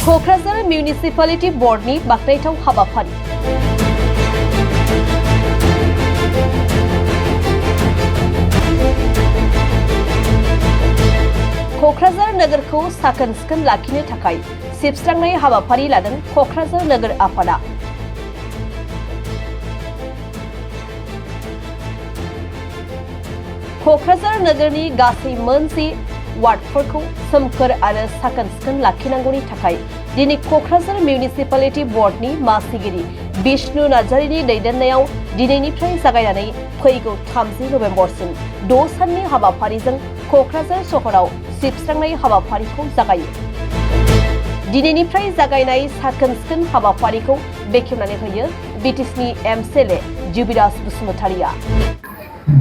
Kokrajhar municipality बर्डनि बाखनायथाव हाबाफारि। क'क्राझार नोगोरखौ साखोन-सिखोन लाखिनो थाखाय सिबस्रांनाय हाबाफारि लादों क'क्राझार नोगोर आफादा। क'क्राझार नोगोरनि गासै मोनसे वार्डफोरखौ सोमखोर आरो साखोन-सिखोन लाखिनांगौनि थाखाय दिनै क'क्राझार मिउनिसिपालिटि बर्डनि मासिगिरि बिष्णु नार्जारिनि दैदेननायाव दिनैनिफ्राय जागायनानै फैगौ 30 नबेम्बरसिम 6 साननि हाबाफारिजों क'क्राझार सहराव सिबस्रांनाय हाबाफारिखौ जागायो। दिनैनिफ्राय जागायनाय साखोन-सिखोन हाबाफारिखौ बेखेवनानै होयो बिटिसिनि एमसिएलए जुबिराज बसुमतारिया।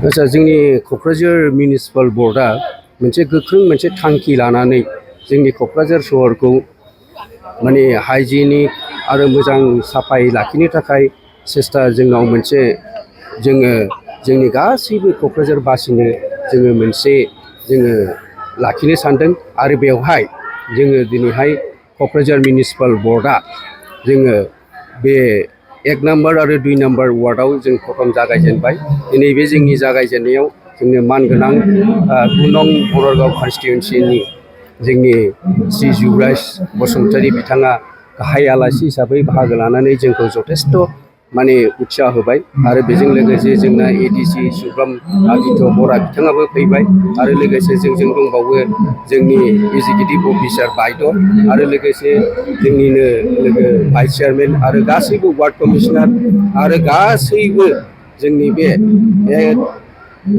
आच्छा, जोंनि क'क्राझार मिउनिसिपाल बर्डआ मोनसे गोख्रों मोनसे थांखि लानानै जोंनि क'क्राझार सहरखौ माने हाइजेनिक आरो मोजां साफायै लाखिनो थाखाय सेस्था जोंनाव मोनसे जोंनि गासैबो क'क्राझार बासिनो मोनसे लाखिनो सानदों। आरो बेवहाय दिनैहाय क'क्राझार मिउनिसिपाल बर्डआ बे 1 नम्बर आरो 2 नम्बर वार्डआव जों प्रथम जागायजेनबाय। दिनै बे जोंनि जागायजेननायाव जोंनो मानगोनां 2 नं बररगाव कन्स्टिटुएन्सिनि जोंनि श्री जुबिराज बसुमतारी बिथाङा गाहाय आलासि हिसाबै बाहागो लानानै जोंखौ जथेस्थ माने उत्साह होबाय। आरो बेजों लोगोसे जोंना एडिसि सुब्रम आदित्य बरा बिथाङाबो फैबाय। आरो लोगोसे जोंजों दंबावो जोंनि एग्जिकिउटिभ अफिसार बायद' आरो लोगोसे जोंनिनो लोगो भाइस चेयारमेन आरो गासैबो वार्ड कमिशनार आरो गासैबो जोंनि बे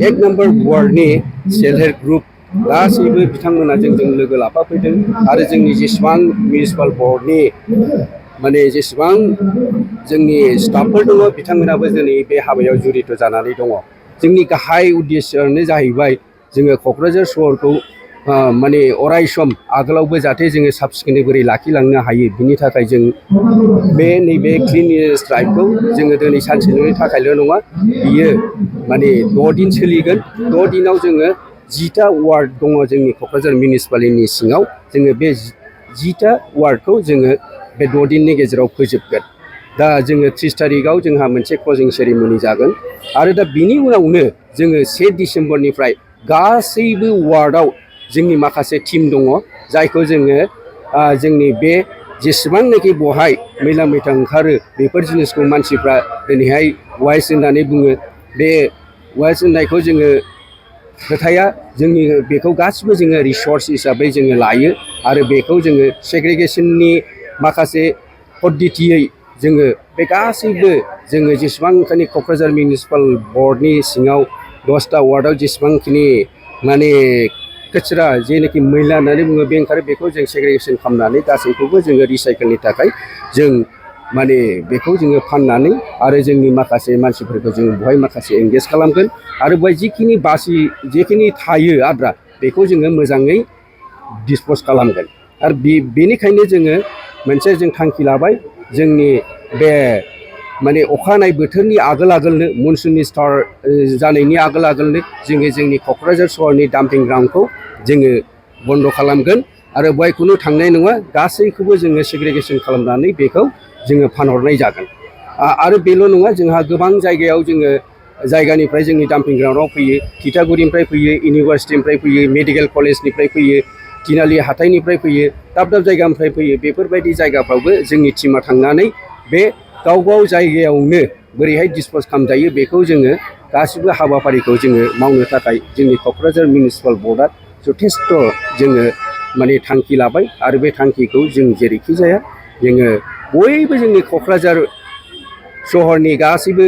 1 नम्बर वार्डनि सेल्फ हेल्प ग्रुप गासैबो बिथांमोना जोंजों लोगो लाफाफैदों। आरो जोंनि जेसेबां मिउनिसिपाल बर्डनि माने जेसेबां जोंनि स्टाफफोर दङ बिथांमोनाबो दिनै बे हाबायाव जुरित जानानै दङ। जोंनि गाहाय उद्देश्यआनो जाहैबाय जोङो क'क्राझार सहरखौ माने अराय सम आगोलावबो जाहाथे जोङो साब सिखोनै बोरै लाखिलांनो हायो बिनि थाखाय जों नैबे क्लिननेस ड्राइभखौ जोङो दिनै सानसेनि थाखायल' नङा, बियो माने 6 दिन सोलिगोन। 6 दिनाव जोङो 10टा वार्ड दङ जोंनि क'क्राझार मिउनिसिपालिटिनि सिङाव। जोङो बे 10टा वार्डखौ जोङो बे 6 दिननि गेजेराव फोजोबगोन। दा जोङो 30 तारिखआव जोंहा मोनसे क्लजिं सेरेमनि जागोन। आरो दा बिनि उनावनो जोङो 1 डिसेम्बरनिफ्राय गासैबो वार्डआव जोंनि माखासे टिम दङ जायखौ जोंनि बे जेसेबांनाखि बहाय मैला मैथा ओंखारो बेफोर जिनिसखौ मानसिफ्रा दिनैहाय वाइस होननानै बुङो। बे वाइस होननायखौ जोङो खोथाया बेखौ गासिबो जोङो रिसर्स हिसाबै जोङो लायो। आरो बेखौ जोङो सेग्रिगेसननि माखासे पद्धतियै जोङो बे गासैबो जेसेबांखिनि क'क्राझार मिउनिसिपाल बर्डनि सिङाव 10टा वार्डआव जेसेबांखिनि माने कचरा जेनाखि मैला होननानै बुङो बे ओंखारो बेखौ जों सेग्रिगेसन खालामनानै गासैखौबो जोङो रिसाइकेलनि थाखाय जों माने बेखौ जोङो फाननानै आरो जोंनि माखासे मानसिफोरखौ जों बेवहाय माखासे एंगेज खालामगोन। आरो बेवहाय जेखिनि थायो आद्रा बेखौ जोङो मोजाङै डिसप'ज खालामगोन। आरो बेनिखायनो जोङो मोनसे थांखि लाबाय, जोंनि बे माने अखानाय बोथोरनि आगोलनो मनसुननि स्टार्ट जानायनि आगोलनो जोंनि क'क्राझार सहरनि डाम्पिं ग्राउन्डखौ जोङो बन्द' खालामगोन। आरो बेवहाय खुनु थांनाय नङा, गासैखौबो जोङो सेग्रिगेसन खालामनानै बेखौ जोङो फानहरनाय जागोन। आरो बेल' नङा, जोंहा गोबां जायगायाव जायगानिफ्राय जोंनि डाम्पिं ग्राउन्डआव फैयो। थिथागुरिनिफ्राय फैयो, इउनिभार्सिटिनिफ्राय फैयो, मेडिकेल कलेजनिफ्राय फैयो, तिनालि हाथाइनिफ्राय फैयो, दाब दाब जायगानिफ्राय फैयो। बेफोरबायदि जायगाफ्रावबो जोंनि टिमा थांनानै बे गाव जायगायावनो बोरैहाय डिसप'ज खालामजायो बेखौ जोङो गासिबो हाबाफारिखौ जोङो मावनो थाखाय जोंनि क'क्राझार मिउनिसिपाल बर्डआ जथेस्थ जोङो माने थांखि लाबाय। आरो बे थांखिखौ जों जेरैखि जाया जोङो बयबो जोंनि क'क्राझार सहरनि गासैबो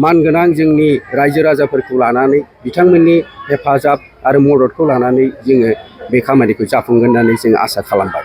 मानगोनां जोंनि रायजो राजाफोरखौ लानानै बिथांमोननि हेफाजाब आरो मददखौ लानानै जोङो बे खामानिखौ जाफुंगोन होननानै जों आसा खालामबाय।